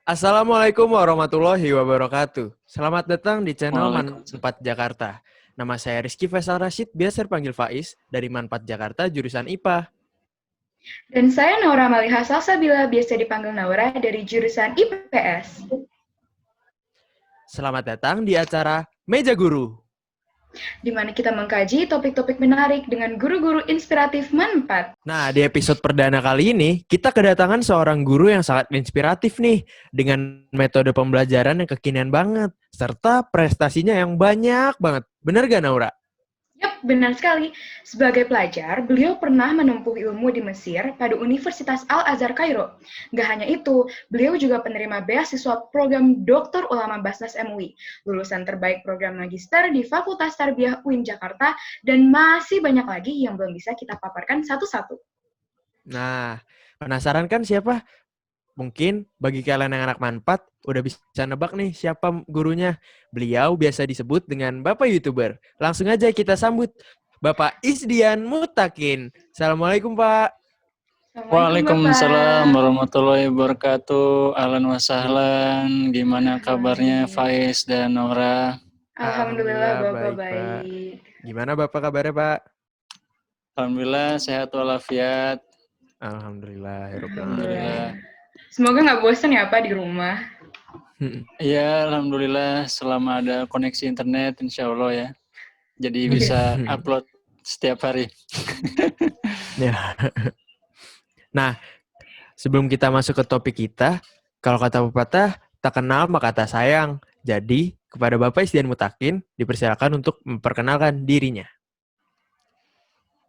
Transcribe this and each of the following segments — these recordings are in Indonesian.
Assalamualaikum warahmatullahi wabarakatuh. Selamat datang di channel Waalaikumsalam. Manpat Jakarta. Nama saya Rizky Faisal Rashid, biasa dipanggil Faiz, dari Manpat Jakarta, jurusan IPA. Dan saya Naura Maliha Salsabila, biasa dipanggil Naura dari jurusan IPS. Selamat datang di acara Meja Guru, di mana kita mengkaji topik-topik menarik dengan guru-guru inspiratif Manpat. Nah, di episode perdana kali ini, kita kedatangan seorang guru yang sangat inspiratif nih, dengan metode pembelajaran yang kekinian banget, serta prestasinya yang banyak banget. Bener gak, Naura? Yap, benar sekali. Sebagai pelajar, beliau pernah menempuh ilmu di Mesir pada Universitas Al-Azhar Kairo. Gak hanya itu, beliau juga penerima beasiswa program Doktor Ulama Basnas MUI, lulusan terbaik program Magister di Fakultas Tarbiyah UIN Jakarta, dan masih banyak lagi yang belum bisa kita paparkan satu-satu. Nah, penasaran kan siapa? Mungkin bagi kalian yang anak Manpat, udah bisa nebak nih siapa gurunya. Beliau biasa disebut dengan Bapak YouTuber. Langsung aja kita sambut Bapak Isdian Mutakin. Assalamualaikum, Pak. Waalaikumsalam warahmatullahi wabarakatuh. Ahlan wa sahlan. Gimana kabarnya Faiz dan Nora? Alhamdulillah Bapak baik, Pak. baik. Gimana Bapak kabarnya, Pak? Alhamdulillah sehat walafiat. Alhamdulillah. Semoga nggak bosan ya Pak di rumah. Iya, alhamdulillah selama ada koneksi internet insya Allah ya. Jadi bisa upload setiap hari. Ya. Nah, sebelum kita masuk ke topik kita, kalau kata pepatah, tak kenal maka tak sayang. Jadi, kepada Bapak Isdian Mutakin, dipersilakan untuk memperkenalkan dirinya.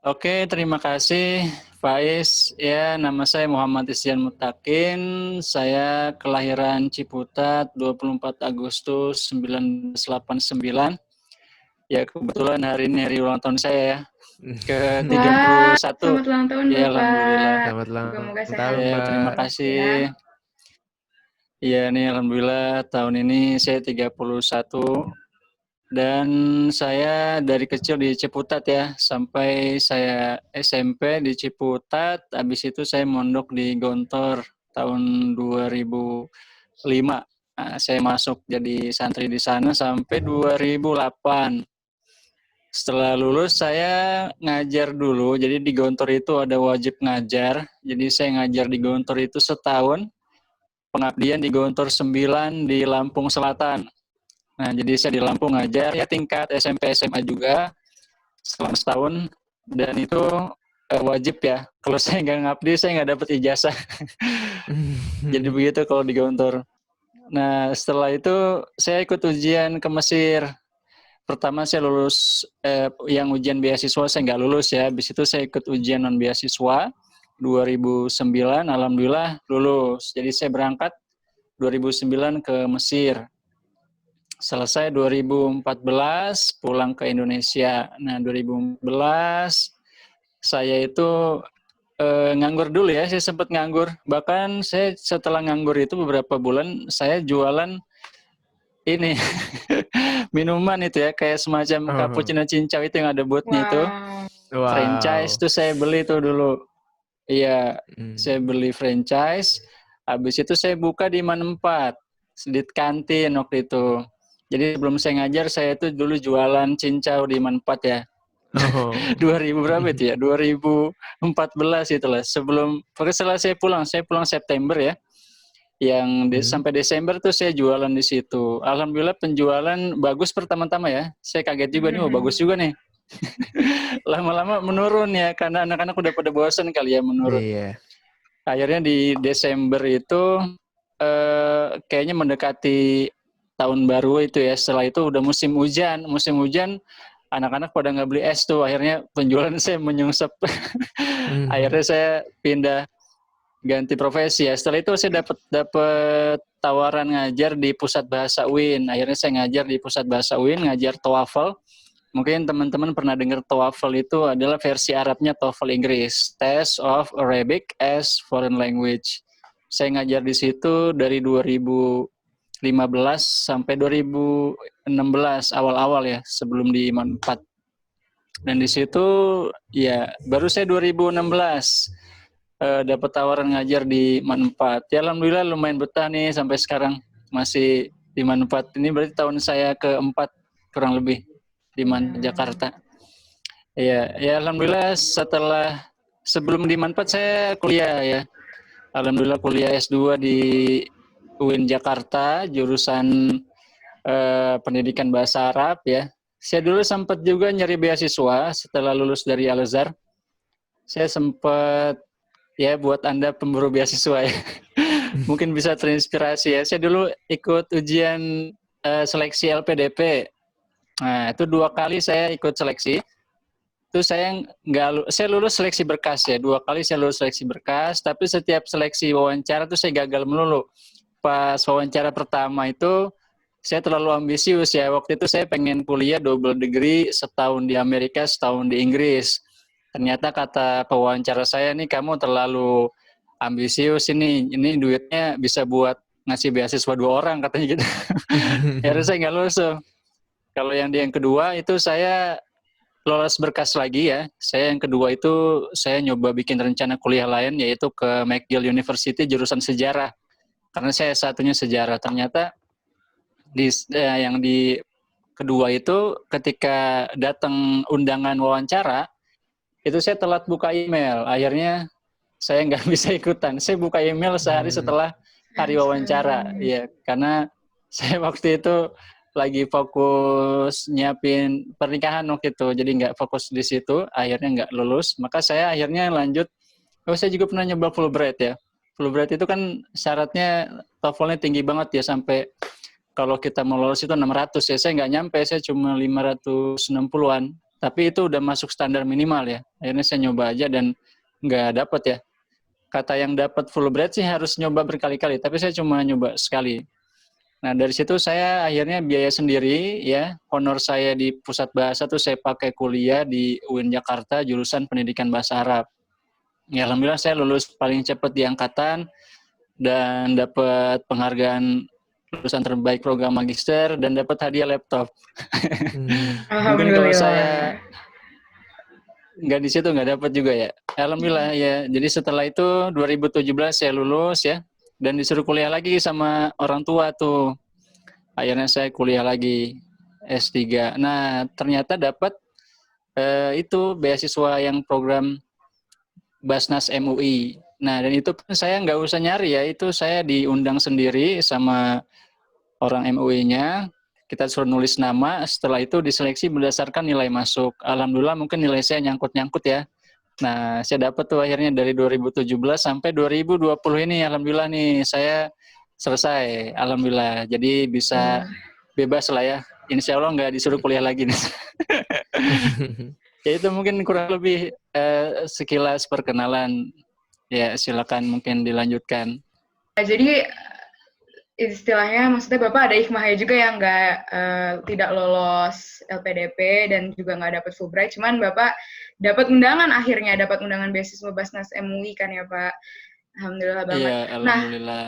Oke, terima kasih Faiz. Ya, nama saya Muhammad Isdian Mutakin. Saya kelahiran Ciputat 24 Agustus 1989. Ya, kebetulan hari ini hari ulang tahun saya ya. Ke-31. Selamat ulang tahun ya, Bapak. Alhamdulillah. Selamat ulang tahun, ya, terima kasih. Iya, nih alhamdulillah tahun ini saya 31. Dan saya dari kecil di Ciputat ya, sampai saya SMP di Ciputat, habis itu saya mondok di Gontor tahun 2005. Nah, saya masuk jadi santri di sana sampai 2008. Setelah lulus saya ngajar dulu, jadi di Gontor itu ada wajib ngajar, jadi saya ngajar di Gontor itu setahun, pengabdian di Gontor 9 di Lampung Selatan. Nah, jadi saya di Lampung ngajar ya tingkat SMP SMA juga selama setahun, dan itu wajib ya. Kalau saya nggak ngabdi, saya nggak dapat ijazah. Jadi begitu kalau di Gontor. Nah, setelah itu saya ikut ujian ke Mesir. Pertama saya lulus, yang ujian beasiswa saya nggak lulus ya. Habis itu saya ikut ujian non beasiswa 2009, alhamdulillah lulus. Jadi saya berangkat 2009 ke Mesir. Selesai 2014 pulang ke Indonesia. Nah, 2014 saya itu nganggur dulu ya, saya sempat nganggur. Bahkan saya setelah nganggur itu beberapa bulan saya jualan ini minuman itu ya, kayak semacam cappuccino cincau itu yang ada botnya itu. Franchise tuh saya beli tuh dulu. Iya, saya beli franchise. Habis itu saya buka di Manpat, di kantin waktu itu. Jadi sebelum saya ngajar, saya itu dulu jualan cincau di Manpat ya. 2000 berapa itu ya? 2014 itulah. Setelah saya pulang September ya. Yang sampai Desember tuh saya jualan di situ. Alhamdulillah penjualan bagus pertama-tama ya. Saya kaget juga nih, bagus juga nih. Lama-lama menurun ya, karena anak-anak udah pada bosan kali ya menurun. Iya. Akhirnya di Desember itu kayaknya mendekati tahun baru itu ya. Setelah itu udah musim hujan, anak-anak pada nggak beli es tuh. Akhirnya penjualan saya menyungsep. Akhirnya saya pindah ganti profesi ya. Setelah itu saya dapat tawaran ngajar di Pusat Bahasa UIN. Akhirnya saya ngajar di Pusat Bahasa UIN, ngajar TOEFL. Mungkin teman-teman pernah dengar TOEFL itu adalah versi Arabnya TOEFL Inggris, Test of Arabic as Foreign Language. Saya ngajar di situ dari 2015 sampai 2016 awal-awal ya, sebelum di Manpat. Dan di situ ya baru saya 2016 dapat tawaran ngajar di Manfaat. Ya alhamdulillah lumayan betah nih sampai sekarang masih di Manfaat. Ini berarti tahun saya keempat kurang lebih di Jakarta. Ya, ya alhamdulillah sebelum di Manfaat saya kuliah ya. Alhamdulillah kuliah S2 di UIN Jakarta jurusan pendidikan bahasa Arab ya. Saya dulu sempat juga nyari beasiswa setelah lulus dari Al Azhar. Saya sempat ya buat Anda pemburu beasiswa ya. Mungkin bisa terinspirasi ya. Saya dulu ikut ujian seleksi LPDP. Nah, itu 2 kali saya ikut seleksi. Itu saya lulus seleksi berkas ya. 2 kali saya lulus seleksi berkas, tapi setiap seleksi wawancara tuh saya gagal melulu. Pas wawancara pertama itu saya terlalu ambisius ya. Waktu itu saya pengen kuliah double degree, setahun di Amerika, setahun di Inggris. Ternyata kata pewawancara saya nih, kamu terlalu ambisius ini duitnya bisa buat ngasih beasiswa 2 orang katanya gitu. Akhirnya saya nggak lulus tuh. Kalau yang kedua itu saya lolos berkas lagi ya. Saya yang kedua itu saya nyoba bikin rencana kuliah lain yaitu ke McGill University jurusan sejarah. Karena saya satunya sejarah. Ternyata yang di kedua itu ketika datang undangan wawancara itu saya telat buka email. Akhirnya saya nggak bisa ikutan. Saya buka email sehari setelah hari wawancara. Ya, karena saya waktu itu lagi fokus nyiapin pernikahan waktu itu, jadi nggak fokus di situ. Akhirnya nggak lulus. Maka saya akhirnya lanjut. Saya juga pernah nyoba Fulbright ya. Fulbright itu kan syaratnya TOEFL-nya tinggi banget ya, sampai kalau kita mau lolos itu 600 ya. Saya nggak nyampe, saya cuma 560-an. Tapi itu udah masuk standar minimal ya. Akhirnya saya nyoba aja dan nggak dapet ya. Kata yang dapat Fulbright sih harus nyoba berkali-kali, tapi saya cuma nyoba sekali. Nah dari situ saya akhirnya biaya sendiri ya. Honor saya di pusat bahasa tuh saya pakai kuliah di UIN Jakarta jurusan pendidikan bahasa Arab. Ya alhamdulillah saya lulus paling cepat di angkatan dan dapat penghargaan lulusan terbaik program magister dan dapat hadiah laptop. Mungkin kalau saya nggak di situ nggak dapat juga ya. Alhamdulillah ya. Jadi setelah itu 2017 saya lulus ya dan disuruh kuliah lagi sama orang tua tuh. Akhirnya saya kuliah lagi S3. Nah ternyata dapat itu beasiswa yang program Basnas MUI. Nah dan itu pun saya nggak usah nyari ya. Itu saya diundang sendiri sama orang MUI-nya, kita suruh nulis nama, setelah itu diseleksi berdasarkan nilai masuk. Alhamdulillah mungkin nilai saya nyangkut-nyangkut ya. Nah, saya dapat tuh akhirnya dari 2017 sampai 2020 ini, alhamdulillah nih, saya selesai. Alhamdulillah, jadi bisa bebas lah ya. Insya Allah nggak disuruh kuliah lagi nih. Ya itu mungkin kurang lebih sekilas perkenalan. Ya, silakan mungkin dilanjutkan. Jadi istilahnya maksudnya Bapak ada hikmahnya juga yang tidak lolos LPDP dan juga nggak dapat Fulbright, cuman Bapak dapat undangan, akhirnya dapat undangan beasiswa Basnas MUI kan ya Pak. Alhamdulillah banget. Iya, alhamdulillah.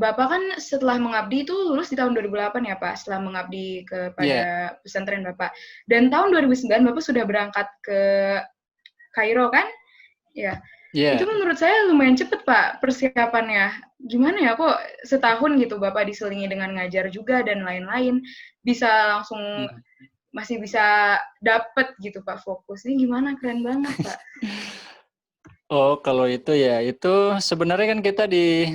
Bapak kan setelah mengabdi itu lulus di tahun 2008 ya Pak, setelah mengabdi kepada pesantren Bapak. Dan tahun 2009 Bapak sudah berangkat ke Kairo kan? Ya. Yeah. Itu menurut saya lumayan cepet Pak persiapannya. Gimana ya kok setahun gitu Bapak diselingi dengan ngajar juga dan lain-lain bisa langsung masih bisa dapet gitu Pak fokus. Ini gimana, keren banget Pak. Oh kalau itu ya, itu sebenarnya kan kita di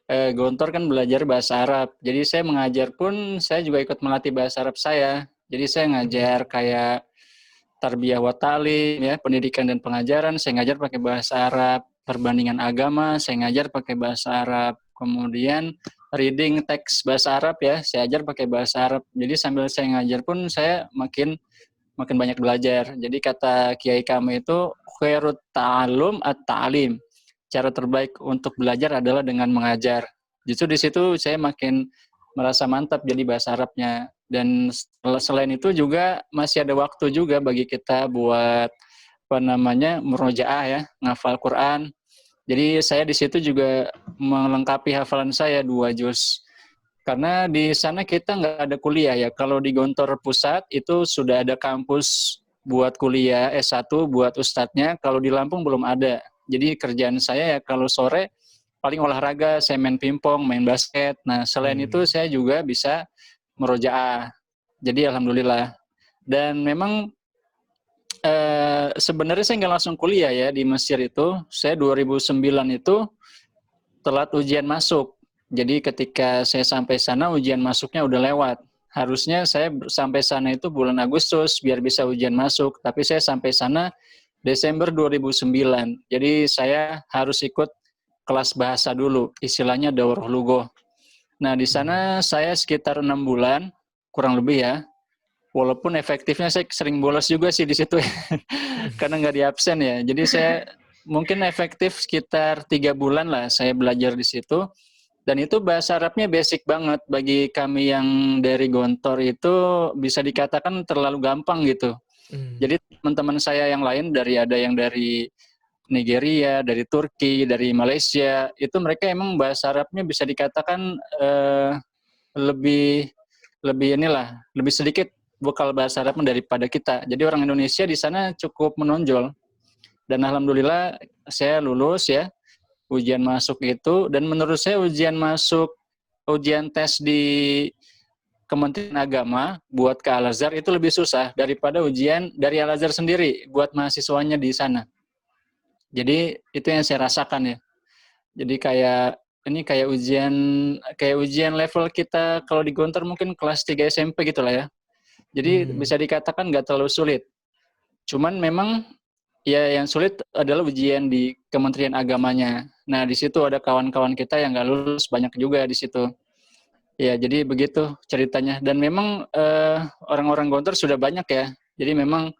Gontor kan belajar bahasa Arab. Jadi saya mengajar pun saya juga ikut melatih bahasa Arab saya. Jadi saya ngajar kayak tarbiyah wa ta'lim ya, pendidikan dan pengajaran saya ngajar pakai bahasa Arab, perbandingan agama saya ngajar pakai bahasa Arab, kemudian reading teks bahasa Arab ya saya ajar pakai bahasa Arab. Jadi sambil saya ngajar pun saya makin banyak belajar. Jadi kata kiai kami itu khairut ta'allum at-ta'lim. Cara terbaik untuk belajar adalah dengan mengajar. Justru di situ saya makin merasa mantap jadi bahasa Arabnya. Dan selain itu juga masih ada waktu juga bagi kita buat murojaah ya, ngafal Quran. Jadi saya di situ juga melengkapi hafalan saya 2 juz. Karena di sana kita nggak ada kuliah ya. Kalau di Gontor Pusat itu sudah ada kampus buat kuliah S1 buat ustadznya. Kalau di Lampung belum ada. Jadi kerjaan saya ya kalau sore paling olahraga, saya main pingpong, main basket. Nah, selain itu saya juga bisa merojaah. Jadi alhamdulillah. Dan memang sebenarnya saya nggak langsung kuliah ya di Mesir itu. Saya 2009 itu telat ujian masuk. Jadi ketika saya sampai sana ujian masuknya udah lewat. Harusnya saya sampai sana itu bulan Agustus biar bisa ujian masuk. Tapi saya sampai sana Desember 2009. Jadi saya harus ikut kelas bahasa dulu, istilahnya daurah lugoh. Nah, di sana saya sekitar 6 bulan, kurang lebih ya. Walaupun efektifnya saya sering bolos juga sih di situ ya. Karena nggak di absen ya. Jadi saya mungkin efektif sekitar 3 bulan lah saya belajar di situ. Dan itu bahasa Arabnya basic banget. Bagi kami yang dari Gontor itu bisa dikatakan terlalu gampang gitu. Jadi teman-teman saya yang lain ada yang dari Nigeria, dari Turki, dari Malaysia, itu mereka emang bahasa Arabnya bisa dikatakan lebih lebih sedikit vokal bahasa Arabnya daripada kita. Jadi orang Indonesia di sana cukup menonjol. Dan alhamdulillah saya lulus ya ujian masuk itu, dan menurut saya ujian tes di Kementerian Agama buat ke Al-Azhar itu lebih susah daripada ujian dari Al-Azhar sendiri buat mahasiswanya di sana. Jadi itu yang saya rasakan ya. Jadi kayak ujian level kita kalau di Gontor mungkin kelas 3 SMP gitu lah ya. Jadi bisa dikatakan nggak terlalu sulit. Cuman memang ya yang sulit adalah ujian di Kementerian Agamanya. Nah, di situ ada kawan-kawan kita yang nggak lulus banyak juga di situ. Ya, jadi begitu ceritanya. Dan memang orang-orang Gontor sudah banyak ya. Jadi memang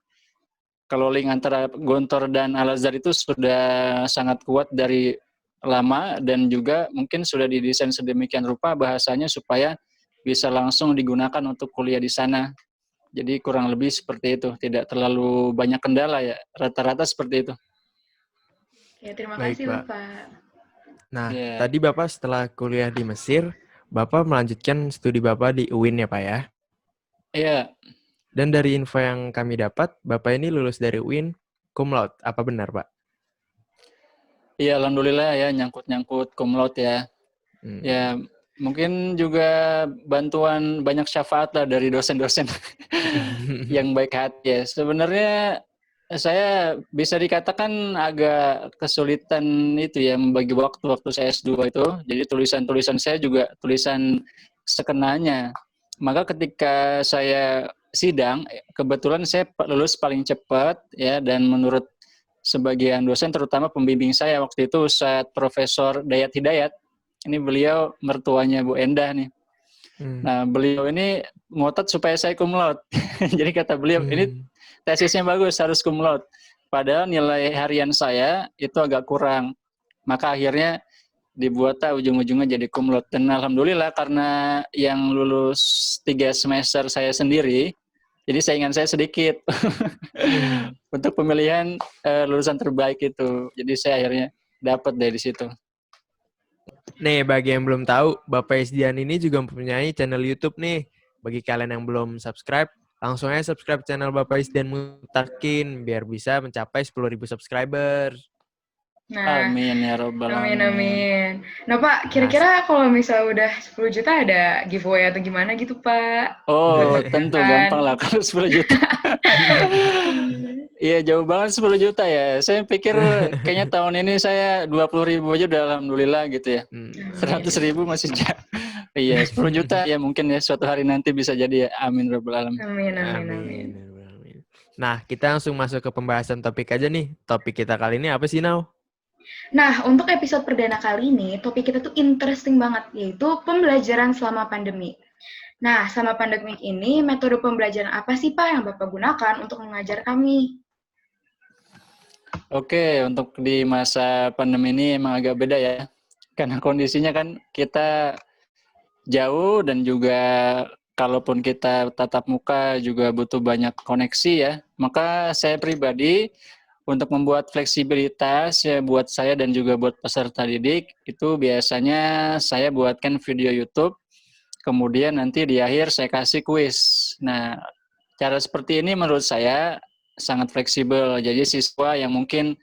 kalau link antara Gontor dan Al-Azhar itu sudah sangat kuat dari lama, dan juga mungkin sudah didesain sedemikian rupa bahasanya supaya bisa langsung digunakan untuk kuliah di sana. Jadi kurang lebih seperti itu, tidak terlalu banyak kendala ya, rata-rata seperti itu. Ya, terima Baik, kasih Pak. Bapak. Nah, Ya. tadi Bapak setelah kuliah di Mesir, Bapak melanjutkan studi Bapak di UIN ya, Pak ya? Iya, Dan dari info yang kami dapat, Bapak ini lulus dari UIN cum laude. Apa benar, Pak? iya alhamdulillah ya, nyangkut-nyangkut cum laude ya. Ya, mungkin juga bantuan banyak syafaat lah dari dosen-dosen yang baik hati ya. Sebenarnya saya bisa dikatakan agak kesulitan itu ya membagi waktu saya S2 itu. Jadi tulisan-tulisan saya juga tulisan sekenanya. Maka ketika saya sidang, kebetulan saya lulus paling cepat ya, dan menurut sebagian dosen terutama pembimbing saya waktu itu Ustadz Profesor Dayat Hidayat. Ini beliau mertuanya Bu Endah nih. Nah, beliau ini ngotot supaya saya cum laude. Jadi kata beliau, ini tesisnya bagus, harus cum laude. Padahal nilai harian saya itu agak kurang. Maka akhirnya dibuatlah ujung-ujungnya jadi cum laude. Dan alhamdulillah karena yang lulus 3 semester saya sendiri, jadi saingan saya sedikit untuk pemilihan lulusan terbaik itu. Jadi saya akhirnya dapat dari situ. Nih, bagi yang belum tahu, Bapak Isdian ini juga mempunyai channel YouTube nih. Bagi kalian yang belum subscribe, langsung aja subscribe channel Bapak Isdian Mutakin biar bisa mencapai 10.000 subscriber. Nah, Amin ya robbal amin, alamin. amin. Nah, Pak, kira-kira kalau misalnya udah 10 juta ada giveaway atau gimana gitu, Pak? Oh, Buat tentu kan? gampang lah kalau 10 juta. Iya, jauh banget 10 juta ya. Saya pikir kayaknya tahun ini saya 20.000 aja udah alhamdulillah gitu ya. 100.000 masih jauh. Iya, 10 juta ya mungkin ya suatu hari nanti bisa jadi ya. Amin rabbal alamin. Amin, amin, amin. Amin. Nah, kita langsung masuk ke pembahasan topik aja nih. Topik kita kali ini apa sih, Nau? Nah, untuk episode perdana kali ini, topik kita tuh interesting banget, yaitu pembelajaran selama pandemi. Nah, selama pandemi ini, metode pembelajaran apa sih, Pak, yang Bapak gunakan untuk mengajar kami? Oke, untuk di masa pandemi ini emang agak beda ya. Karena kondisinya kan kita jauh, dan juga kalaupun kita tatap muka juga butuh banyak koneksi ya. Maka saya pribadi untuk membuat fleksibilitas ya buat saya dan juga buat peserta didik, itu biasanya saya buatkan video YouTube, kemudian nanti di akhir saya kasih kuis. Nah, cara seperti ini menurut saya sangat fleksibel. Jadi siswa yang mungkin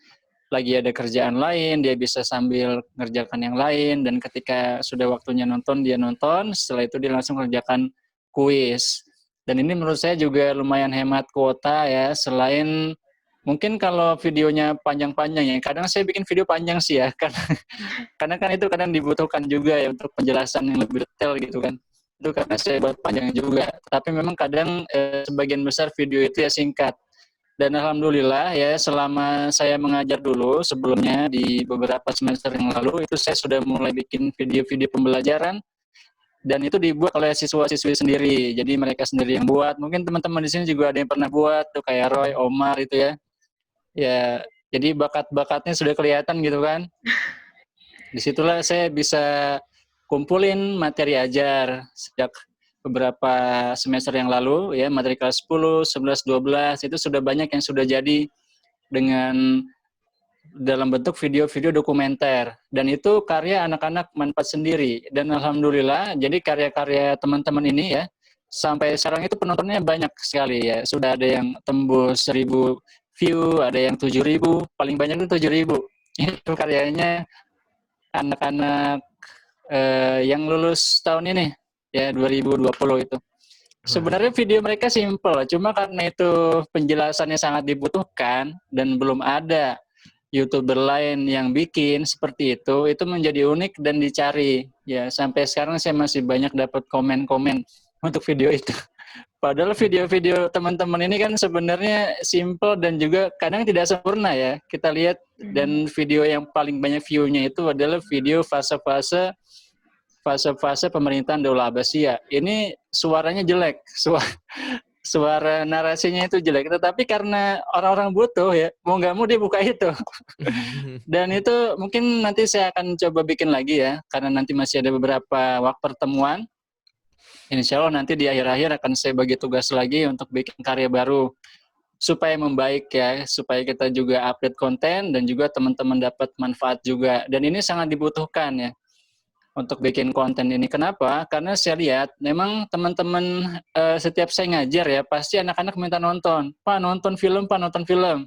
lagi ada kerjaan lain, dia bisa sambil ngerjakan yang lain, dan ketika sudah waktunya nonton, dia nonton, setelah itu dia langsung kerjakan kuis. Dan ini menurut saya juga lumayan hemat kuota ya, selain mungkin kalau videonya panjang-panjang ya, kadang saya bikin video panjang sih ya, karena kan itu kadang dibutuhkan juga ya untuk penjelasan yang lebih detail gitu kan. Itu karena saya buat panjang juga, tapi memang kadang sebagian besar video itu ya singkat. Dan alhamdulillah ya selama saya mengajar dulu sebelumnya di beberapa semester yang lalu itu saya sudah mulai bikin video-video pembelajaran dan itu dibuat oleh siswa-siswi sendiri. Jadi mereka sendiri yang buat. Mungkin teman-teman di sini juga ada yang pernah buat tuh kayak Roy, Omar itu ya. Ya, jadi bakat-bakatnya sudah kelihatan gitu kan. Disitulah saya bisa kumpulin materi ajar sejak beberapa semester yang lalu ya, materi kelas 10, 11, 12 itu sudah banyak yang sudah jadi dengan dalam bentuk video-video dokumenter, dan itu karya anak-anak manfaat sendiri. Dan alhamdulillah jadi karya-karya teman-teman ini ya sampai sekarang itu penontonnya banyak sekali ya, sudah ada yang tembus 1.000 view, ada yang 7.000, paling banyak itu 7.000. Itu karyanya anak-anak yang lulus tahun ini ya 2020 itu. Sebenarnya video mereka simple, cuma karena itu penjelasannya sangat dibutuhkan dan belum ada YouTuber lain yang bikin seperti itu menjadi unik dan dicari. Ya, sampai sekarang saya masih banyak dapat komen-komen untuk video itu. Padahal video-video teman-teman ini kan sebenarnya simple dan juga kadang tidak sempurna ya. Kita lihat, dan video yang paling banyak view-nya itu adalah video fase-fase pemerintahan Daulah Abbasiyah. Ini suaranya jelek, suara narasinya itu jelek, tetapi karena orang-orang butuh ya, mau nggak mau dia buka itu. Dan itu mungkin nanti saya akan coba bikin lagi ya, karena nanti masih ada beberapa waktu pertemuan. Insya Allah nanti di akhir-akhir akan saya bagi tugas lagi untuk bikin karya baru, supaya membaik ya, supaya kita juga update konten dan juga teman-teman dapat manfaat juga. Dan ini sangat dibutuhkan ya, untuk bikin konten ini. Kenapa? Karena saya lihat memang teman-teman setiap saya ngajar ya, pasti anak-anak minta nonton. Pak, nonton film, Pak, nonton film.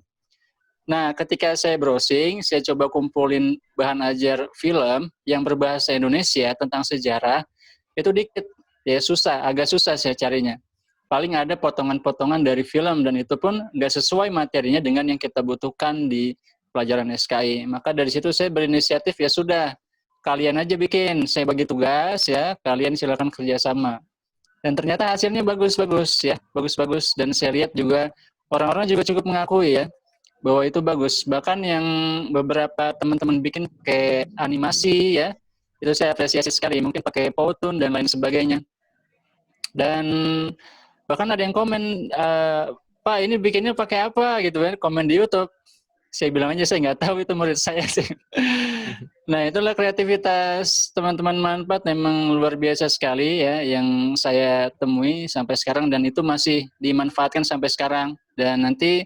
Nah, ketika saya browsing, saya coba kumpulin bahan ajar film yang berbahasa Indonesia tentang sejarah, itu dikit. Ya susah, agak susah saya carinya. Paling ada potongan-potongan dari film, dan itu pun nggak sesuai materinya dengan yang kita butuhkan di pelajaran SKI. Maka dari situ saya berinisiatif, ya sudah, kalian aja bikin, saya bagi tugas ya, kalian silakan kerjasama. Dan ternyata hasilnya bagus-bagus ya, bagus-bagus. Dan saya lihat juga orang-orang juga cukup mengakui ya bahwa itu bagus. Bahkan yang beberapa teman-teman bikin pakai animasi ya, itu saya apresiasi sekali. Mungkin pakai Powtoon dan lain sebagainya. Dan bahkan ada yang komen, Pak ini bikinnya pakai apa gitu kan, komen di YouTube. Saya bilang aja saya nggak tahu, itu murid saya sih. Nah, itulah kreativitas teman-teman manfaat, memang luar biasa sekali ya yang saya temui sampai sekarang, dan itu masih dimanfaatkan sampai sekarang. Dan nanti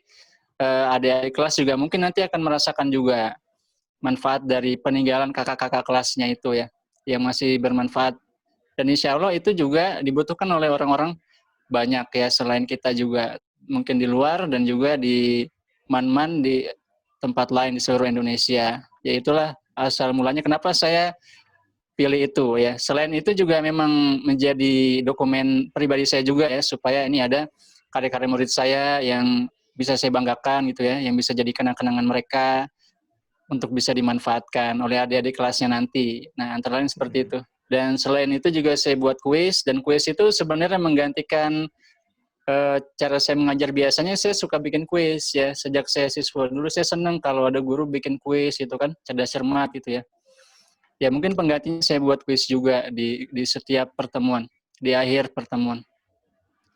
adik-adik kelas juga mungkin nanti akan merasakan juga manfaat dari peninggalan kakak-kakak kelasnya itu ya, yang masih bermanfaat. Dan insya Allah itu juga dibutuhkan oleh orang-orang banyak ya, selain kita juga mungkin di luar dan juga di man-man di tempat lain di seluruh Indonesia. Ya itulah asal mulanya kenapa saya pilih itu ya. Selain itu juga memang menjadi dokumen pribadi saya juga ya, supaya ini ada karya-karya murid saya yang bisa saya banggakan gitu ya, yang bisa jadi kenang-kenangan mereka untuk bisa dimanfaatkan oleh adik-adik kelasnya nanti. Nah, antara lain seperti itu. Dan selain itu juga saya buat kuis, dan kuis itu sebenarnya menggantikan cara saya mengajar. Biasanya saya suka bikin kuis ya, sejak saya siswa dulu saya senang kalau ada guru bikin kuis itu kan, cerdas cermat gitu ya. Ya mungkin penggantinya saya buat kuis juga di setiap pertemuan, di akhir pertemuan.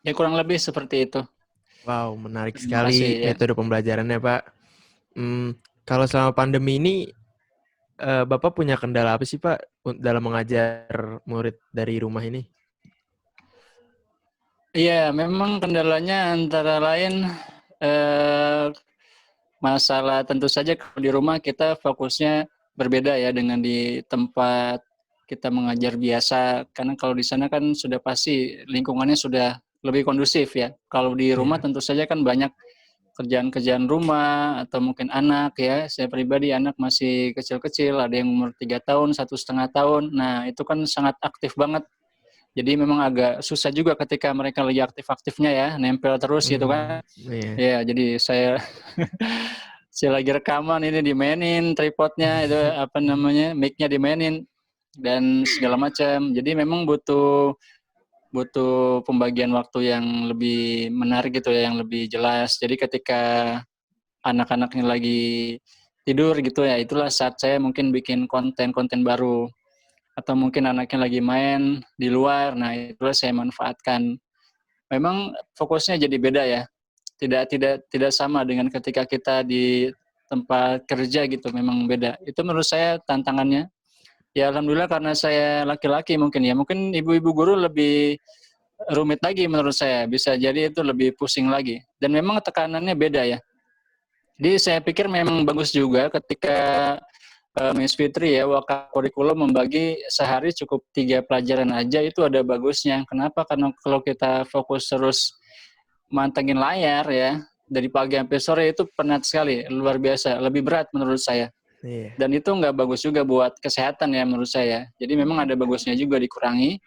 Ya kurang lebih seperti itu. Wow, menarik Terima sekali kasih ya. metode pembelajarannya, Pak. Kalau selama pandemi ini, Bapak punya kendala apa sih, Pak, dalam mengajar murid dari rumah ini? Iya, memang kendalanya antara lain masalah, tentu saja kalau di rumah kita fokusnya berbeda ya dengan di tempat kita mengajar biasa, karena kalau di sana kan sudah pasti lingkungannya sudah lebih kondusif ya. Kalau di rumah tentu saja kan banyak kerjaan-kerjaan rumah atau mungkin anak ya. Saya pribadi anak masih kecil-kecil, ada yang umur 3 tahun, 1,5 tahun. Nah, itu kan sangat aktif banget. Jadi memang agak susah juga ketika mereka lagi aktif-aktifnya ya, nempel terus gitu kan. Iya. Ya, jadi saya saya lagi rekaman ini dimainin tripodnya itu apa namanya, mic-nya dimainin dan segala macam. Jadi memang butuh butuh pembagian waktu yang lebih menarik gitu ya, yang lebih jelas. Jadi ketika anak-anaknya lagi tidur gitu ya, itulah saat saya mungkin bikin konten-konten baru. Atau mungkin anaknya lagi main di luar, nah itulah saya manfaatkan. Memang fokusnya jadi beda ya, tidak sama dengan ketika kita di tempat kerja gitu, memang beda. Itu menurut saya tantangannya. Ya alhamdulillah karena saya laki-laki mungkin ibu-ibu guru lebih rumit lagi menurut saya, bisa jadi itu lebih pusing lagi. Dan memang tekanannya beda ya. Jadi saya pikir memang bagus juga ketika Miss Fitri ya, Wakakurikulum membagi sehari cukup 3 pelajaran aja itu ada bagusnya. Kenapa? Karena kalau kita fokus terus mantengin layar ya, dari pagi sampai sore itu penat sekali, luar biasa, lebih berat menurut saya. Iya. Dan itu nggak bagus juga buat kesehatan ya menurut saya. Jadi memang ada bagusnya juga dikurangi,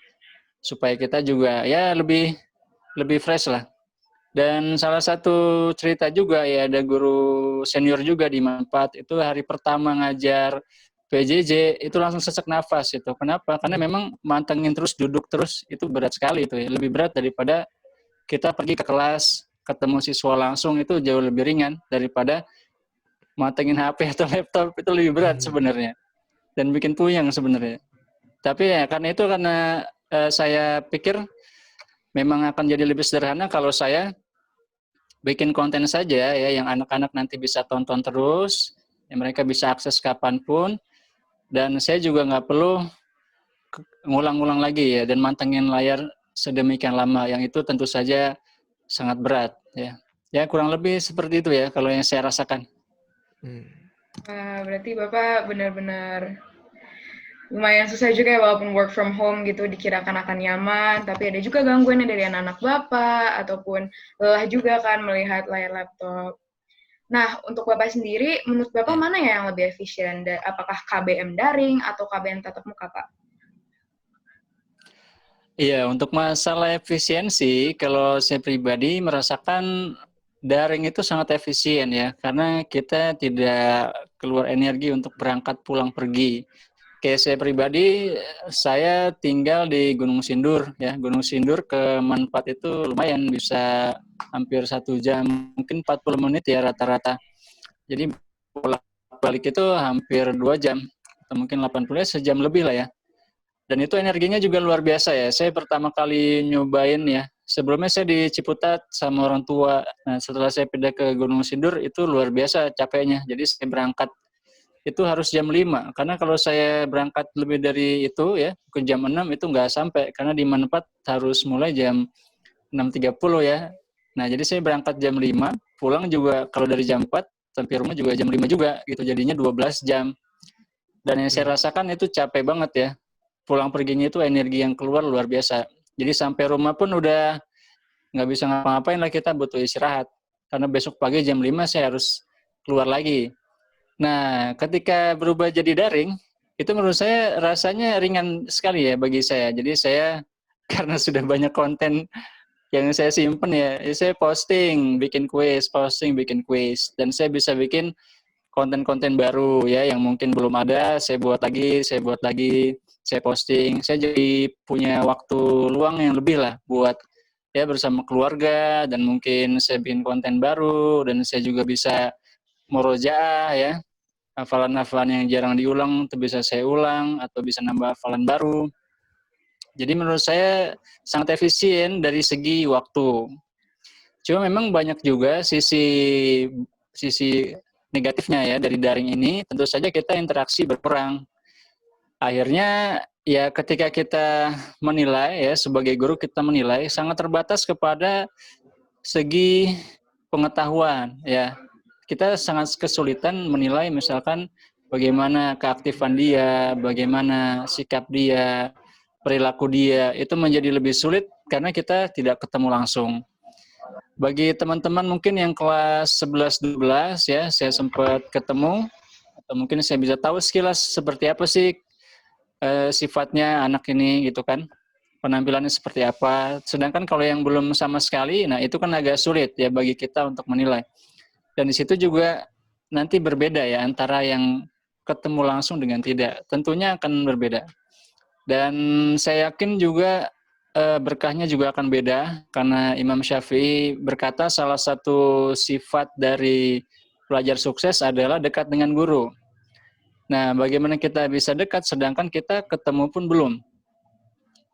supaya kita juga ya lebih fresh lah. Dan salah satu cerita juga ya, ada guru senior juga di Manfaat, itu hari pertama ngajar PJJ itu langsung sesak nafas itu. Kenapa? Karena memang mantengin terus, duduk terus, itu berat sekali itu ya. Lebih berat daripada kita pergi ke kelas, ketemu siswa langsung, itu jauh lebih ringan daripada mantengin HP atau laptop, itu lebih berat sebenarnya. Dan bikin puyeng sebenarnya. Tapi ya karena saya pikir memang akan jadi lebih sederhana kalau saya bikin konten saja ya, yang anak-anak nanti bisa tonton terus, yang mereka bisa akses kapanpun, dan saya juga nggak perlu ngulang-ngulang lagi ya, dan mantengin layar sedemikian lama, yang itu tentu saja sangat berat ya. Ya kurang lebih seperti itu ya kalau yang saya rasakan. Berarti Bapak benar-benar lumayan susah juga ya, walaupun work from home gitu dikirakan akan nyaman, tapi ada juga gangguannya dari anak-anak Bapak, ataupun lelah juga kan melihat layar laptop. Nah, untuk Bapak sendiri, menurut Bapak mana ya yang lebih efisien? Apakah KBM daring atau KBM tatap muka, Pak? Iya, untuk masalah efisiensi, kalau saya pribadi merasakan daring itu sangat efisien ya, karena kita tidak keluar energi untuk berangkat pulang pergi. Kayak saya pribadi, saya tinggal di Gunung Sindur ya. Gunung Sindur ke Manfaat itu lumayan, bisa hampir 1 jam, mungkin 40 menit ya rata-rata. Jadi pulang balik itu hampir 2 jam, atau mungkin 80 sejam lebih lah ya. Dan itu energinya juga luar biasa ya. Saya pertama kali nyobain ya, sebelumnya saya di Ciputat sama orang tua. Nah setelah saya pindah ke Gunung Sindur itu luar biasa capeknya. Jadi saya berangkat itu harus jam 5, karena kalau saya berangkat lebih dari itu ya, ke jam 6 itu nggak sampai, karena di Manfaat harus mulai jam 6.30 ya. Nah jadi saya berangkat jam 5, pulang juga kalau dari jam 4 sampai rumah juga jam 5 juga gitu, jadinya 12 jam. Dan yang saya rasakan itu capek banget ya, pulang perginya itu energi yang keluar luar biasa. Jadi sampai rumah pun udah nggak bisa ngapa-ngapain lah, kita butuh istirahat, karena besok pagi jam 5 saya harus keluar lagi. Nah, ketika berubah jadi daring, itu menurut saya rasanya ringan sekali ya bagi saya. Jadi saya karena sudah banyak konten yang saya simpen ya, saya bikin kuis, dan saya bisa bikin konten-konten baru ya, yang mungkin belum ada, saya buat lagi, saya posting. Saya jadi punya waktu luang yang lebih lah buat ya bersama keluarga, dan mungkin saya bikin konten baru, dan saya juga bisa murojaah ya, hafalan-hafalan yang jarang diulang itu bisa saya ulang, atau bisa nambah hafalan baru. Jadi menurut saya sangat efisien dari segi waktu. Cuma memang banyak juga sisi negatifnya ya dari daring ini. Tentu saja kita interaksi berkurang. Akhirnya ya ketika kita menilai ya, sebagai guru kita menilai sangat terbatas kepada segi pengetahuan ya. Kita sangat kesulitan menilai misalkan bagaimana keaktifan dia, bagaimana sikap dia, perilaku dia, itu menjadi lebih sulit karena kita tidak ketemu langsung. Bagi teman-teman mungkin yang kelas 11-12 ya, saya sempat ketemu, atau mungkin saya bisa tahu sekilas seperti apa sih sifatnya anak ini gitu kan, penampilannya seperti apa. Sedangkan kalau yang belum sama sekali, nah itu kan agak sulit ya bagi kita untuk menilai. Dan di situ juga nanti berbeda ya antara yang ketemu langsung dengan tidak. Tentunya akan berbeda. Dan saya yakin juga berkahnya juga akan beda karena Imam Syafi'i berkata salah satu sifat dari pelajar sukses adalah dekat dengan guru. Nah, bagaimana kita bisa dekat sedangkan kita ketemu pun belum?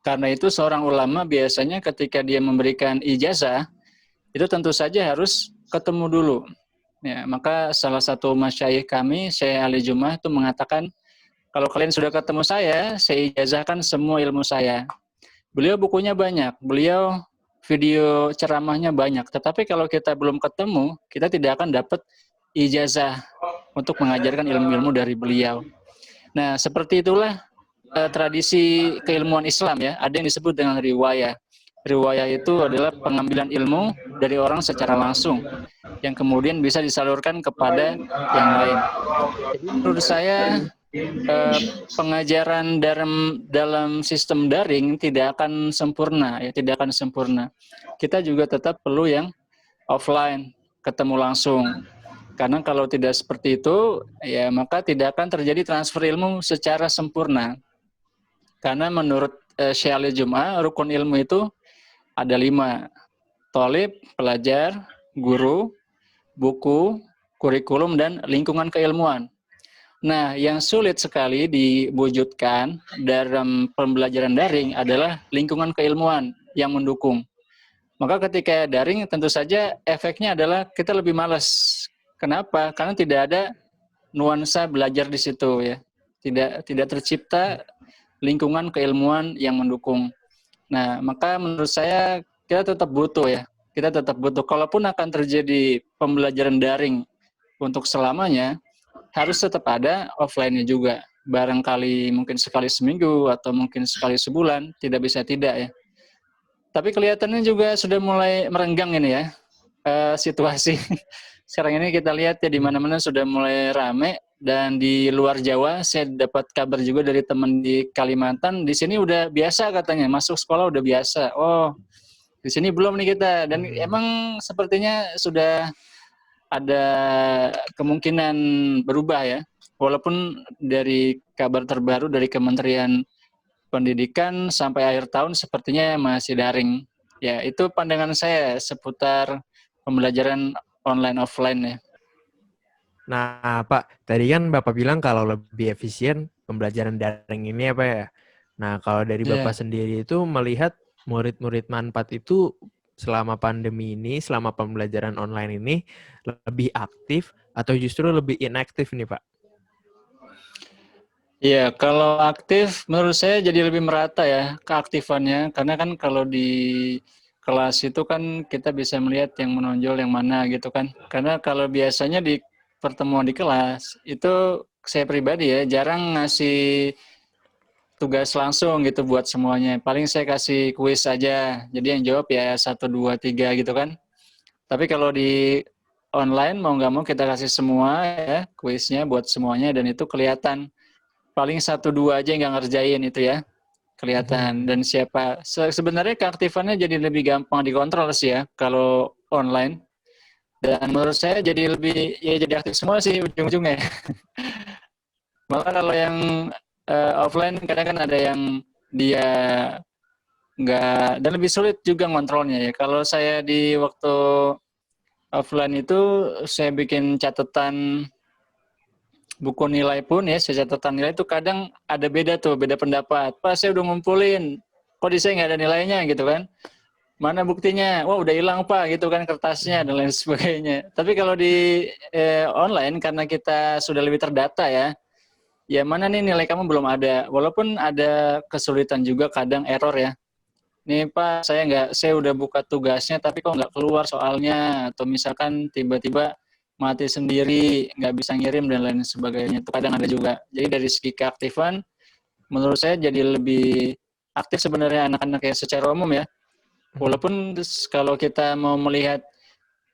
Karena itu seorang ulama biasanya ketika dia memberikan ijazah, itu tentu saja harus ketemu dulu. Ya, maka salah satu masyayikh kami, Syekh Ali Jumah itu mengatakan, kalau kalian sudah ketemu saya ijazahkan semua ilmu saya. Beliau bukunya banyak, beliau video ceramahnya banyak. Tetapi kalau kita belum ketemu, kita tidak akan dapat ijazah untuk mengajarkan ilmu-ilmu dari beliau. Nah, seperti itulah tradisi keilmuan Islam ya. Ada yang disebut dengan riwayah. Riwayah itu adalah pengambilan ilmu dari orang secara langsung yang kemudian bisa disalurkan kepada yang lain. Jadi menurut saya pengajaran dalam sistem daring tidak akan sempurna ya, tidak akan sempurna. Kita juga tetap perlu yang offline, ketemu langsung. Karena kalau tidak seperti itu, ya maka tidak akan terjadi transfer ilmu secara sempurna. Karena menurut Syekh Ali Jum'ah, rukun ilmu itu ada 5. Thalib, pelajar, guru, buku, kurikulum, dan lingkungan keilmuan. Nah, yang sulit sekali diwujudkan dalam pembelajaran daring adalah lingkungan keilmuan yang mendukung. Maka ketika daring tentu saja efeknya adalah kita lebih malas. Kenapa? Karena tidak ada nuansa belajar di situ ya. Tidak tercipta lingkungan keilmuan yang mendukung. Nah, maka menurut saya kita tetap butuh ya. Kita tetap butuh. Kalaupun akan terjadi pembelajaran daring untuk selamanya, harus tetap ada offline-nya juga. Barangkali mungkin sekali seminggu atau mungkin sekali sebulan, tidak bisa tidak ya. Tapi kelihatannya juga sudah mulai merenggang ini ya, situasi. Sekarang ini kita lihat ya di mana-mana sudah mulai rame, dan di luar Jawa saya dapat kabar juga dari teman di Kalimantan, di sini udah biasa katanya, masuk sekolah udah biasa. Oh, di sini belum nih kita, dan emang sepertinya sudah ada kemungkinan berubah ya. Walaupun dari kabar terbaru dari Kementerian Pendidikan sampai akhir tahun sepertinya masih daring. Ya, itu pandangan saya seputar pembelajaran online offline ya. Nah, Pak, tadi kan Bapak bilang kalau lebih efisien pembelajaran daring ini apa ya? Nah, kalau dari Bapak sendiri itu melihat murid-murid Manpat itu selama pandemi ini, selama pembelajaran online ini lebih aktif atau justru lebih inaktif nih, Pak? Iya, kalau aktif menurut saya jadi lebih merata ya keaktifannya. Karena kan kalau di kelas itu kan kita bisa melihat yang menonjol yang mana gitu kan. Karena kalau biasanya di pertemuan di kelas itu saya pribadi ya jarang ngasih tugas langsung gitu buat semuanya. Paling saya kasih kuis aja. Jadi yang jawab ya 1, 2, 3 gitu kan. Tapi kalau di online mau nggak mau kita kasih semua ya kuisnya buat semuanya, dan itu kelihatan. Paling 1, 2 aja yang nggak ngerjain itu ya, kelihatan. Dan siapa sebenarnya keaktifannya jadi lebih gampang dikontrol sih ya kalau online. Dan menurut saya jadi lebih ya jadi aktif semua sih ujung-ujungnya. Malah kalau yang offline kadang kan ada yang dia nggak, dan lebih sulit juga ngontrolnya ya. Kalau saya di waktu offline itu saya bikin catatan buku nilai pun ya, catatan nilai itu kadang ada beda tuh, beda pendapat. Pak, saya udah ngumpulin, kok di saya nggak ada nilainya gitu kan. Mana buktinya? Wah, udah hilang Pak gitu kan kertasnya dan lain sebagainya. Tapi kalau di online karena kita sudah lebih terdata ya, ya mana nih nilai kamu belum ada. Walaupun ada kesulitan juga kadang error ya. Nih Pak, saya udah buka tugasnya tapi kok nggak keluar soalnya, atau misalkan tiba-tiba mati sendiri, nggak bisa ngirim dan lain sebagainya. Itu kadang ada juga. Jadi dari segi keaktifan, menurut saya jadi lebih aktif sebenarnya anak-anak yang secara umum ya. Walaupun kalau kita mau melihat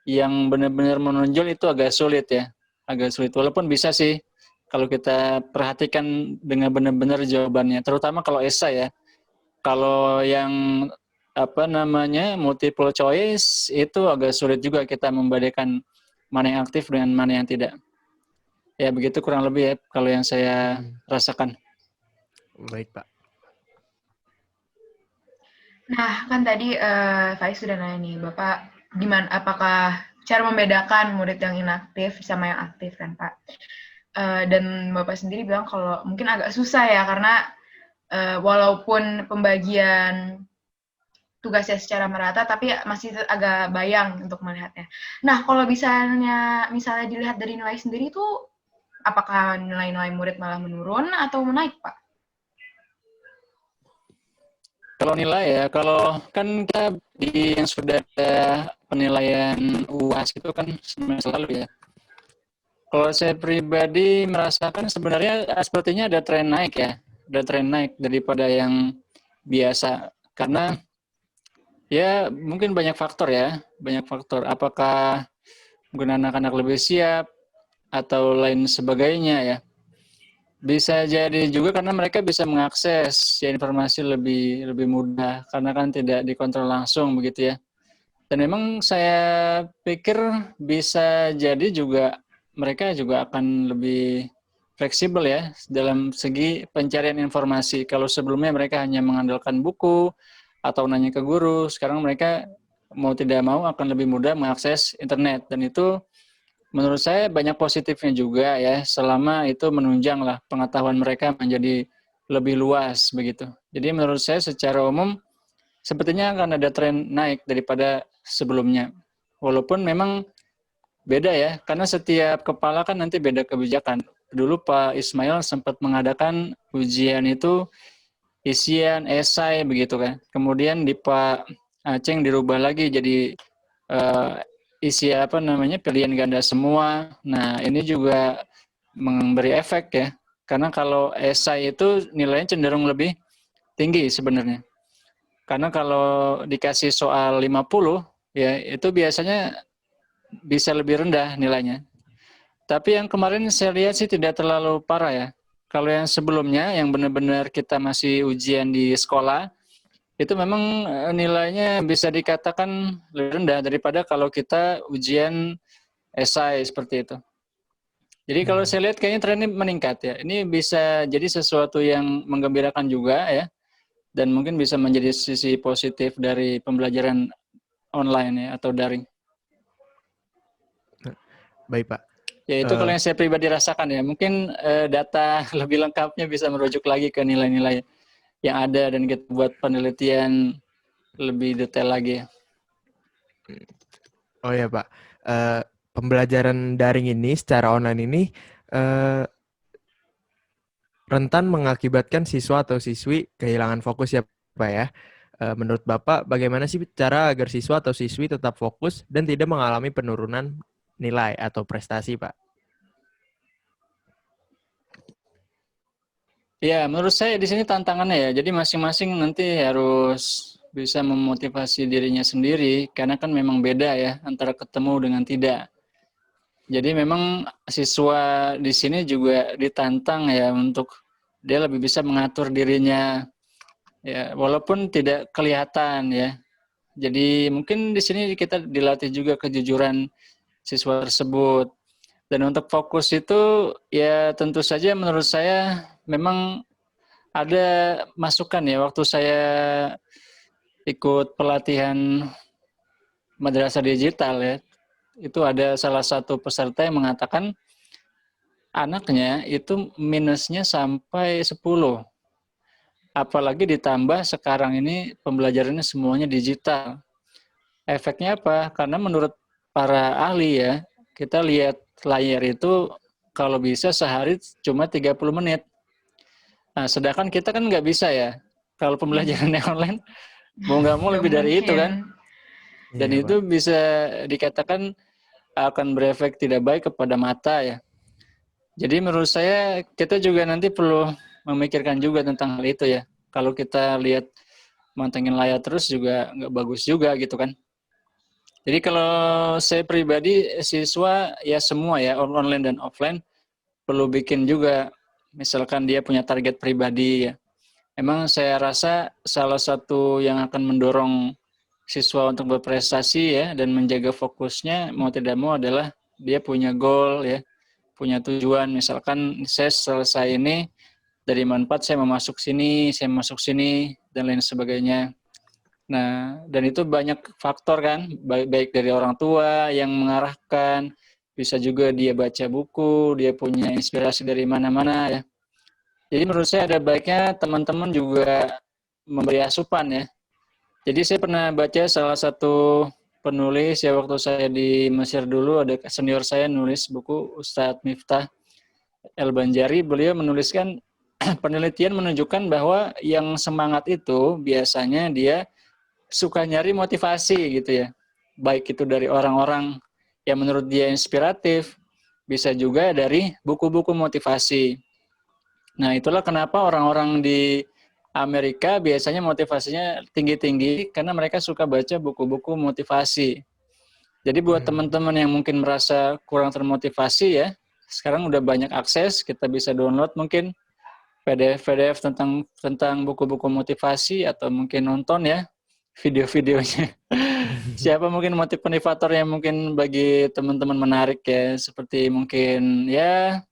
yang benar-benar menonjol itu agak sulit ya. Agak sulit. Walaupun bisa sih kalau kita perhatikan dengan benar-benar jawabannya. Terutama kalau esai ya. Kalau yang multiple choice itu agak sulit juga kita membedakan mana yang aktif dengan mana yang tidak. Ya begitu kurang lebih ya kalau yang saya rasakan. Baik, Pak. Nah, kan tadi Faiz sudah nanya nih, Bapak gimana, apakah cara membedakan murid yang inaktif sama yang aktif kan, Pak? Dan Bapak sendiri bilang kalau mungkin agak susah ya, karena walaupun pembagian tugasnya secara merata, tapi masih agak bayang untuk melihatnya. Nah, kalau misalnya dilihat dari nilai sendiri itu, apakah nilai-nilai murid malah menurun atau menaik, Pak? Kalau nilai ya, kalau kan kita di yang sudah ada penilaian UAS itu kan semester lalu ya. Kalau saya pribadi merasakan sebenarnya sepertinya ada tren naik ya, ada tren naik daripada yang biasa. Karena ya mungkin banyak faktor ya, banyak faktor. Apakah mungkin anak-anak lebih siap atau lain sebagainya ya. Bisa jadi juga karena mereka bisa mengakses ya informasi lebih mudah karena kan tidak dikontrol langsung begitu ya. Dan memang saya pikir bisa jadi juga mereka juga akan lebih fleksibel ya dalam segi pencarian informasi. Kalau sebelumnya mereka hanya mengandalkan buku atau nanya ke guru, sekarang mereka mau tidak mau akan lebih mudah mengakses internet dan itu menurut saya banyak positifnya juga ya, selama itu menunjang lah pengetahuan mereka menjadi lebih luas begitu. Jadi menurut saya secara umum sepertinya akan ada tren naik daripada sebelumnya. Walaupun memang beda ya, karena setiap kepala kan nanti beda kebijakan. Dulu Pak Ismail sempat mengadakan ujian itu isian esai begitu kan. Kemudian di Pak Aceng dirubah lagi jadi uh, isi pilihan ganda semua. Nah ini juga memberi efek ya, karena kalau esai itu nilainya cenderung lebih tinggi sebenarnya. Karena kalau dikasih soal 50 ya itu biasanya bisa lebih rendah nilainya. Tapi yang kemarin saya lihat sih tidak terlalu parah ya. Kalau yang sebelumnya yang benar-benar kita masih ujian di sekolah itu memang nilainya bisa dikatakan lebih rendah daripada kalau kita ujian esai seperti itu. Jadi kalau saya lihat kayaknya trennya meningkat ya. Ini bisa jadi sesuatu yang menggembirakan juga ya. Dan mungkin bisa menjadi sisi positif dari pembelajaran online ya atau daring. Baik, Pak. Ya itu kalau yang saya pribadi rasakan ya. Mungkin data lebih lengkapnya bisa merujuk lagi ke nilai-nilai yang ada dan kita buat penelitian lebih detail lagi. Oh ya, Pak. Pembelajaran daring ini secara online ini rentan mengakibatkan siswa atau siswi kehilangan fokus ya, Pak ya. Menurut Bapak, bagaimana sih cara agar siswa atau siswi tetap fokus dan tidak mengalami penurunan nilai atau prestasi, Pak? Ya, menurut saya di sini tantangannya ya. Jadi masing-masing nanti harus bisa memotivasi dirinya sendiri karena kan memang beda ya antara ketemu dengan tidak. Jadi memang siswa di sini juga ditantang ya untuk dia lebih bisa mengatur dirinya ya walaupun tidak kelihatan ya. Jadi mungkin di sini kita dilatih juga kejujuran siswa tersebut. Dan untuk fokus itu ya tentu saja menurut saya memang ada masukan ya waktu saya ikut pelatihan madrasah digital ya. Itu ada salah satu peserta yang mengatakan anaknya itu minusnya sampai 10. Apalagi ditambah sekarang ini pembelajarannya semuanya digital. Efeknya apa? Karena menurut para ahli ya, kita lihat layar itu kalau bisa sehari cuma 30 menit. Nah, sedangkan kita kan nggak bisa ya. Kalau pembelajarannya online, mau nggak mau lebih dari itu kan. Dan Iya, itu Pak. bisa dikatakan akan berefek tidak baik kepada mata ya. Jadi menurut saya kita juga nanti perlu memikirkan juga tentang hal itu ya. Kalau kita lihat mantengin layar terus juga nggak bagus juga gitu kan. Jadi kalau saya pribadi siswa ya semua ya online dan offline perlu bikin juga, misalkan dia punya target pribadi ya. Emang saya rasa salah satu yang akan mendorong siswa untuk berprestasi ya dan menjaga fokusnya mau tidak mau adalah dia punya goal ya, punya tujuan. Misalkan saya selesai ini dari manfaat saya mau masuk sini, dan lain sebagainya. Nah, dan itu banyak faktor kan, baik dari orang tua yang mengarahkan, bisa juga dia baca buku, dia punya inspirasi dari mana-mana ya. Jadi menurut saya ada baiknya teman-teman juga memberi asupan ya. Jadi saya pernah baca salah satu penulis ya waktu saya di Mesir dulu, ada senior saya nulis buku, Ustadz Miftah El-Banjari, beliau menuliskan penelitian menunjukkan bahwa yang semangat itu biasanya dia suka nyari motivasi gitu ya. Baik itu dari orang-orang yang menurut dia inspiratif, bisa juga dari buku-buku motivasi. Nah, itulah kenapa orang-orang di Amerika biasanya motivasinya tinggi-tinggi karena mereka suka baca buku-buku motivasi. Jadi buat teman-teman yang mungkin merasa kurang termotivasi ya, sekarang udah banyak akses, kita bisa download mungkin PDF tentang buku-buku motivasi atau mungkin nonton ya video-videonya. Siapa mungkin motivator yang mungkin bagi teman-teman menarik ya, seperti mungkin ya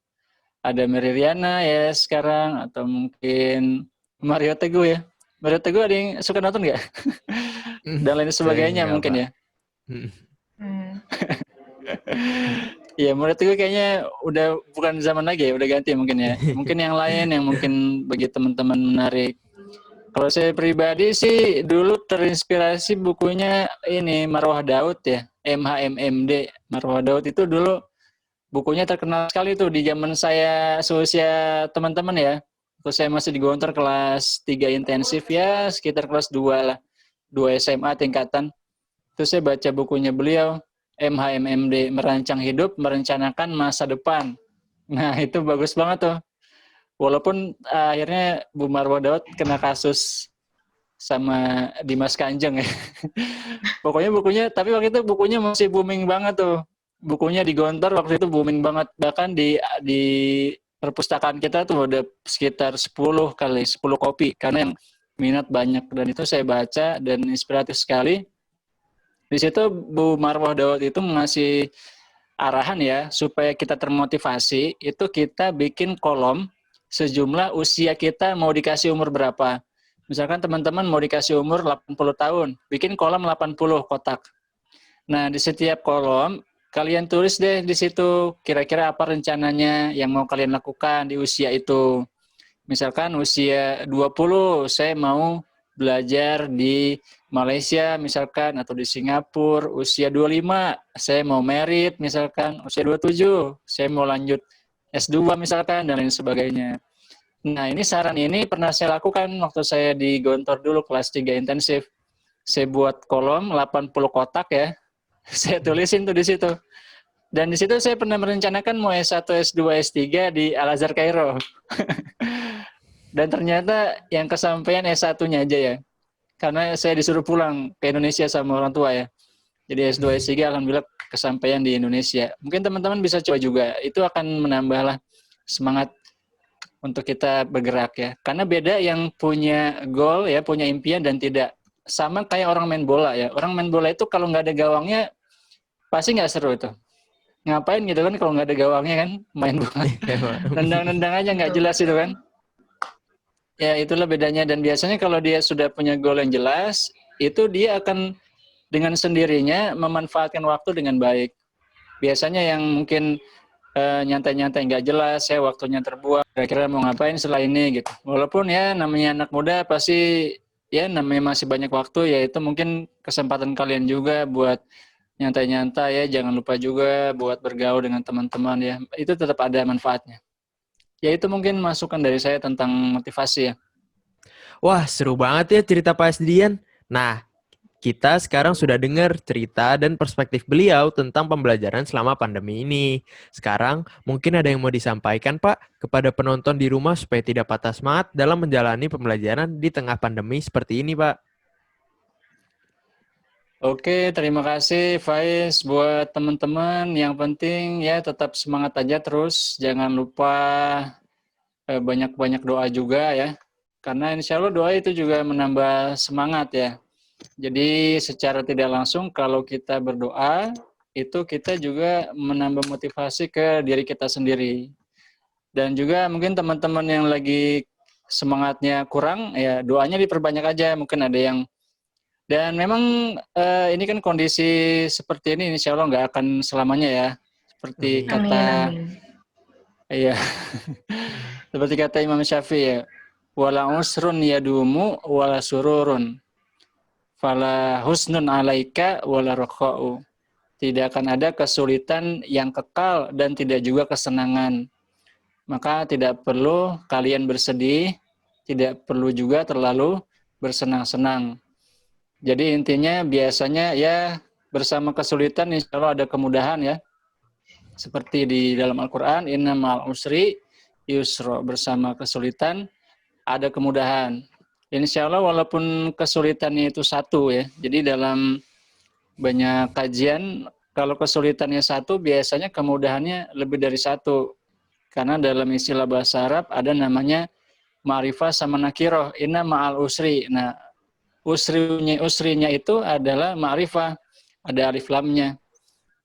ada Mary Riana ya sekarang, atau mungkin Mario Teguh ya. Mario Teguh ada yang suka nonton nggak? Dan lain sebagainya Saya mungkin Pak. ya. Ya, Mario Teguh kayaknya udah bukan zaman lagi ya, udah ganti mungkin ya. Mungkin yang lain yang mungkin bagi teman-teman menarik. Kalau saya pribadi sih dulu terinspirasi bukunya ini Marwah Daud ya, MHMMD. Marwah Daud itu dulu bukunya terkenal sekali tuh di zaman saya seusia teman-teman ya. Waktu saya masih di Gontor kelas 3 intensif ya, sekitar kelas 2 lah. 2 SMA tingkatan. Terus saya baca bukunya beliau, MHMMD, Merancang Hidup, Merencanakan Masa Depan. Nah, itu bagus banget tuh. Walaupun akhirnya Bu Marwah Daud kena kasus sama Dimas Kanjeng ya. Pokoknya bukunya, tapi waktu itu bukunya masih booming banget tuh. Bukunya di Gontor waktu itu booming banget. Bahkan di perpustakaan kita tuh ada sekitar 10 kopi. Karena yang minat banyak. Dan itu saya baca dan inspiratif sekali. Di situ Bu Marwah Daud itu mengasih arahan ya, supaya kita termotivasi, itu kita bikin kolom sejumlah usia kita mau dikasih umur berapa. Misalkan teman-teman mau dikasih umur 80 tahun, bikin kolom 80 kotak. Nah, di setiap kolom, kalian tulis deh di situ kira-kira apa rencananya yang mau kalian lakukan di usia itu. Misalkan usia 20, saya mau belajar di Malaysia misalkan, atau di Singapura. Usia 25, saya mau merit misalkan. Usia 27, saya mau lanjut S2 misalkan, dan lain sebagainya. Nah, ini saran ini pernah saya lakukan waktu saya di Gontor dulu kelas 3 intensif. Saya buat kolom 80 kotak ya. Saya tulisin tuh di situ. Dan di situ saya pernah merencanakan mau S1, S2, S3 di Al-Azhar Kairo. Dan ternyata yang kesampaian S1-nya aja ya. Karena saya disuruh pulang ke Indonesia sama orang tua ya. Jadi S2, S3 alhamdulillah kesampaian di Indonesia. Mungkin teman-teman bisa coba juga. Itu akan menambahlah semangat untuk kita bergerak ya. Karena beda yang punya goal ya, punya impian dan tidak. Sama kayak orang main bola ya. Orang main bola itu kalau nggak ada gawangnya pasti nggak seru itu. Ngapain gitu kan kalau nggak ada gawangnya kan main bola. Nendang-nendang aja nggak jelas itu kan. Ya itulah bedanya, dan biasanya kalau dia sudah punya goal yang jelas, itu dia akan dengan sendirinya memanfaatkan waktu dengan baik. Biasanya yang mungkin nyantai-nyantai nggak jelas, ya waktunya terbuang, kira-kira mau ngapain setelah ini gitu. Walaupun ya namanya anak muda pasti ya namanya masih banyak waktu, ya itu mungkin kesempatan kalian juga buat nyantai-nyantai ya, jangan lupa juga buat bergaul dengan teman-teman ya, itu tetap ada manfaatnya. Ya itu mungkin masukan dari saya tentang motivasi ya. Wah, seru banget ya cerita Pak Asdian. Nah, kita sekarang sudah dengar cerita dan perspektif beliau tentang pembelajaran selama pandemi ini. Sekarang mungkin ada yang mau disampaikan Pak kepada penonton di rumah supaya tidak patah semangat dalam menjalani pembelajaran di tengah pandemi seperti ini Pak. Oke, terima kasih Faiz buat teman-teman. Yang penting ya tetap semangat aja terus. Jangan lupa banyak-banyak doa juga ya. Karena insya Allah doa itu juga menambah semangat ya. Jadi secara tidak langsung kalau kita berdoa, itu kita juga menambah motivasi ke diri kita sendiri. Dan juga mungkin teman-teman yang lagi semangatnya kurang, ya doanya diperbanyak aja. Mungkin ada yang dan memang ini kan kondisi seperti ini insya Allah nggak akan selamanya ya. Seperti Amin. Amin, kata, amin. ya, seperti kata Imam Syafi'i ya, wala usrun yadumu wala sururun, fala husnun alaika wala rokha'u. Tidak akan ada kesulitan yang kekal dan tidak juga kesenangan. Maka tidak perlu kalian bersedih, tidak perlu juga terlalu bersenang-senang. Jadi intinya biasanya ya bersama kesulitan insya Allah ada kemudahan ya. Seperti di dalam Al-Quran, inna ma'al usri yusro, bersama kesulitan ada kemudahan. Insya Allah walaupun kesulitannya itu satu ya. Jadi dalam banyak kajian, kalau kesulitannya satu biasanya kemudahannya lebih dari satu. Karena dalam istilah bahasa Arab ada namanya ma'rifah sama nakiroh, inna ma'al usri. Nah, usrinya itu adalah ma'rifah, ada alif lamnya.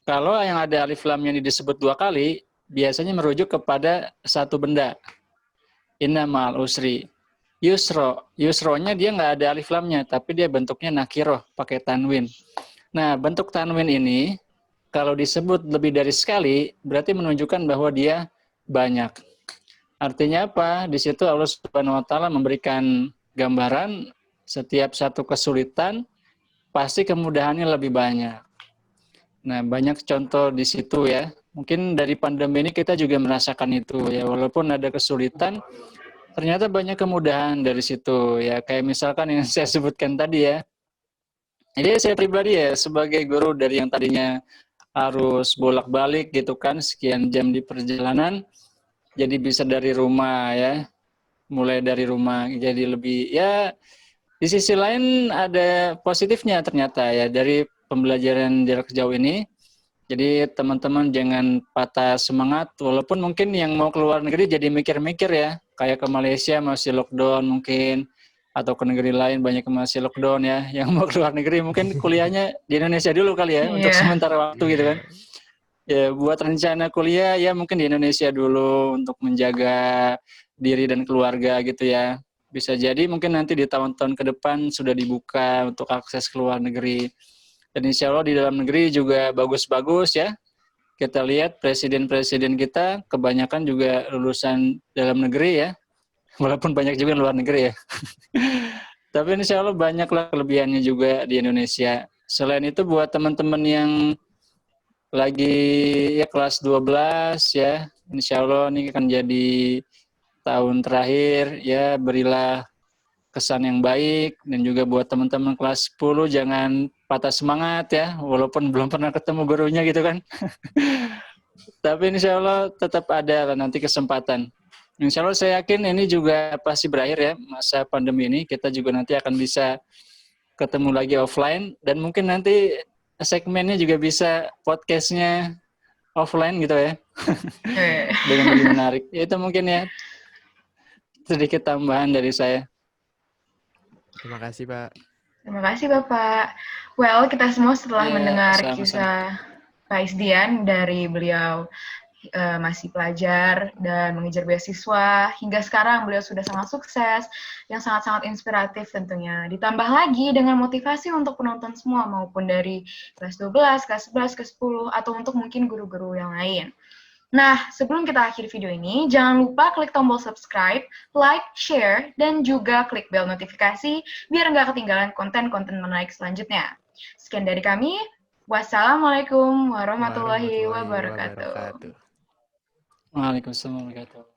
Kalau yang ada alif lamnya ini disebut dua kali, biasanya merujuk kepada satu benda. Inna ma'al usri. Yusronya dia nggak ada alif lamnya, tapi dia bentuknya nakiroh, pakai tanwin. Nah, bentuk tanwin ini, kalau disebut lebih dari sekali, berarti menunjukkan bahwa dia banyak. Artinya apa? Di situ Allah Subhanahu wa taala memberikan gambaran setiap satu kesulitan pasti kemudahannya lebih banyak. Nah, banyak contoh di situ ya. Mungkin dari pandemi ini kita juga merasakan itu ya. Walaupun ada kesulitan, ternyata banyak kemudahan dari situ ya. Kayak misalkan yang saya sebutkan tadi ya. Jadi saya pribadi ya sebagai guru dari yang tadinya harus bolak-balik gitu kan sekian jam di perjalanan, jadi bisa dari rumah ya. Mulai dari rumah jadi lebih ya. Di sisi lain ada positifnya ternyata ya dari pembelajaran jarak jauh ini. Jadi teman-teman jangan patah semangat, walaupun mungkin yang mau keluar negeri jadi mikir-mikir ya, kayak ke Malaysia masih lockdown mungkin, atau ke negeri lain banyak yang masih lockdown ya, yang mau keluar negeri mungkin kuliahnya di Indonesia dulu kali ya, untuk Iya. sementara waktu gitu kan. Ya buat rencana kuliah ya mungkin di Indonesia dulu untuk menjaga diri dan keluarga gitu ya. Bisa jadi mungkin nanti di tahun-tahun ke depan sudah dibuka untuk akses ke luar negeri. Dan insya Allah di dalam negeri juga bagus-bagus ya. Kita lihat presiden-presiden kita kebanyakan juga lulusan dalam negeri ya. Walaupun banyak juga luar negeri ya. Tapi insya Allah banyaklah kelebihannya juga di Indonesia. Selain itu buat teman-teman yang lagi ya kelas 12 ya, insya Allah ini akan jadi tahun terakhir ya, berilah kesan yang baik. Dan juga buat teman-teman kelas 10 jangan patah semangat ya, walaupun belum pernah ketemu gurunya gitu kan. Tapi insya Allah tetap ada nanti kesempatan. Insya Allah saya yakin ini juga pasti berakhir ya, masa pandemi ini. Kita juga nanti akan bisa ketemu lagi offline. Dan mungkin nanti segmennya juga bisa podcastnya offline gitu ya. Dengan lebih menarik. Itu mungkin ya sedikit tambahan dari saya. Terima kasih, Pak. Terima kasih, Bapak. Well, kita semua setelah Ya, mendengar sama-sama. kisah Pak Isdian dari beliau masih pelajar dan mengejar beasiswa, hingga sekarang beliau sudah sangat sukses, yang sangat-sangat inspiratif tentunya. Ditambah lagi dengan motivasi untuk penonton semua, maupun dari kelas 12, kelas 11, kelas 10, atau untuk mungkin guru-guru yang lain. Nah, sebelum kita akhiri video ini, jangan lupa klik tombol subscribe, like, share, dan juga klik bel notifikasi biar nggak ketinggalan konten-konten menarik selanjutnya. Sekian dari kami. Wassalamualaikum warahmatullahi wabarakatuh. wabarakatuh. Waalaikumsalam warahmatullahi wabarakatuh.